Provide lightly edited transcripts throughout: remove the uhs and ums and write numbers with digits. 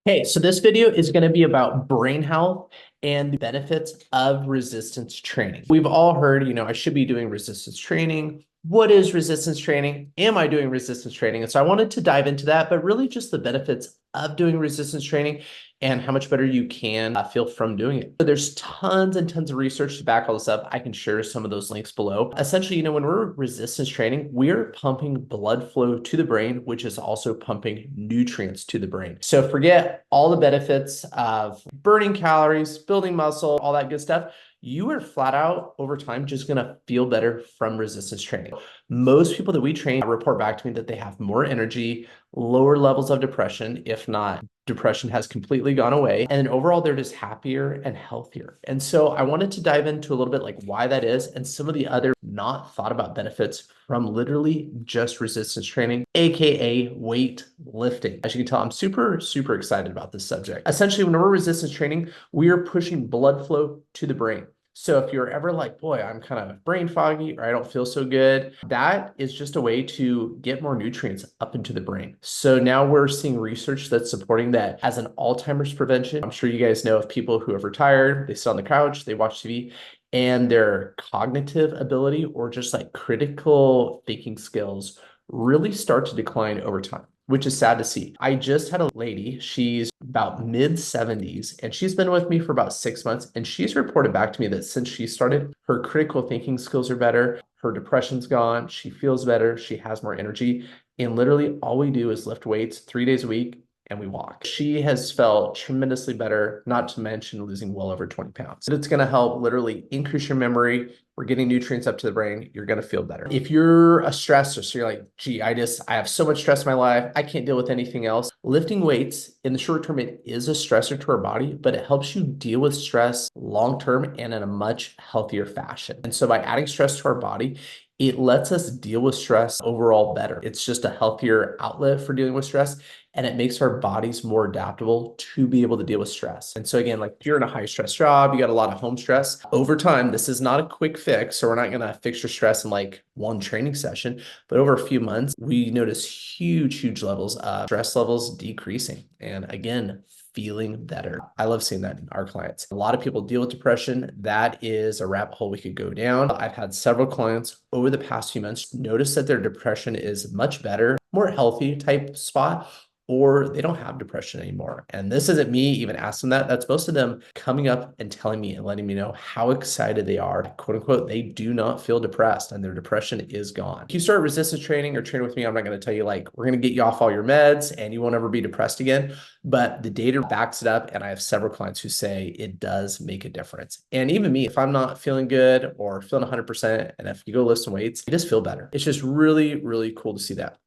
Hey, so this video is going to be about brain health and the benefits of resistance training. We've all heard, I should be doing resistance training. What is resistance training? Am I doing resistance training? And so I wanted to dive into that, but really just the benefits of doing resistance training and how much better you can feel from doing it. So there's tons and tons of research to back all this up. I can share some of those links below. Essentially, when we're resistance training, we're pumping blood flow to the brain, which is also pumping nutrients to the brain. So forget all the benefits of burning calories, building muscle, all that good stuff. You are flat out over time just going to feel better from resistance training. Most people that we train report back to me that they have more energy, lower levels of depression, if not depression has completely gone away. And then overall, they're just happier and healthier. And so I wanted to dive into a little bit like why that is and some of the other not thought about benefits from literally just resistance training, AKA weight lifting. As you can tell, I'm super, super excited about this subject. Essentially, when we're resistance training, we are pushing blood flow to the brain. So if you're ever like, boy, I'm kind of brain foggy or I don't feel so good, that is just a way to get more nutrients up into the brain. So now we're seeing research that's supporting that as an Alzheimer's prevention. I'm sure you guys know of people who have retired, they sit on the couch, they watch TV, and their cognitive ability or just like critical thinking skills really start to decline over time, which is sad to see. I just had a lady, she's about mid 70s, and she's been with me for about 6 months. And she's reported back to me that since she started, her critical thinking skills are better, her depression's gone, she feels better, she has more energy. And literally all we do is lift weights 3 days a week and we walk. She has felt tremendously better, not to mention losing well over 20 pounds. It's going to help literally increase your memory. We're getting nutrients up to the brain. You're going to feel better. If you're a stressor, so you're like, gee, I have so much stress in my life. I can't deal with anything else. Lifting weights in the short term, it is a stressor to our body, but it helps you deal with stress long term and in a much healthier fashion. And so by adding stress to our body, it lets us deal with stress overall better. It's just a healthier outlet for dealing with stress, and it makes our bodies more adaptable to be able to deal with stress. And so again, like if you're in a high stress job, you got a lot of home stress over time, this is not a quick fix. So we're not going to fix your stress in like one training session, but over a few months, we notice huge levels of stress levels decreasing. And again, feeling better. I love seeing that in our clients. A lot of people deal with depression. That is a rabbit hole we could go down. I've had several clients over the past few months notice that their depression is much better, more healthy type spot, or they don't have depression anymore. And this isn't me even asking that. That's most of them coming up and telling me and letting me know how excited they are. Quote unquote, they do not feel depressed and their depression is gone. If you start resistance training or train with me, I'm not going to tell you like, we're going to get you off all your meds and you won't ever be depressed again. But the data backs it up. And I have several clients who say it does make a difference. And even me, if I'm not feeling good or feeling 100%, and if you go lift some weights, you just feel better. It's just really cool to see that.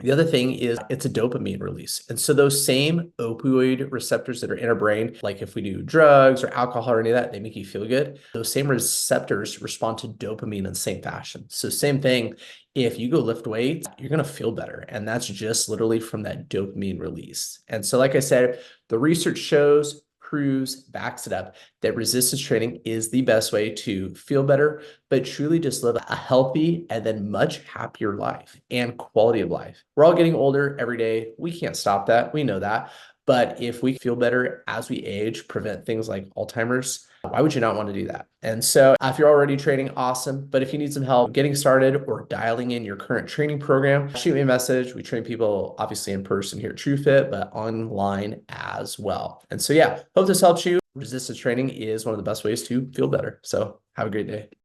The other thing is it's a dopamine release. And so those same opioid receptors that are in our brain, like if we do drugs or alcohol or any of that, they make you feel good. Those same receptors respond to dopamine in the same fashion. So same thing, if you go lift weights, you're going to feel better. And that's just literally from that dopamine release. And so like I said, the research shows, proves, backs it up that resistance training is the best way to feel better, but truly just live a healthy and then much happier life and quality of life. We're all getting older every day. We can't stop that. We know that. But if we feel better as we age, prevent things like Alzheimer's, why would you not want to do that? And so if you're already training, awesome. But if you need some help getting started or dialing in your current training program, shoot me a message. We train people obviously in person here at TruFit, but online as well. And so yeah, hope this helps you. Resistance training is one of the best ways to feel better. So have a great day.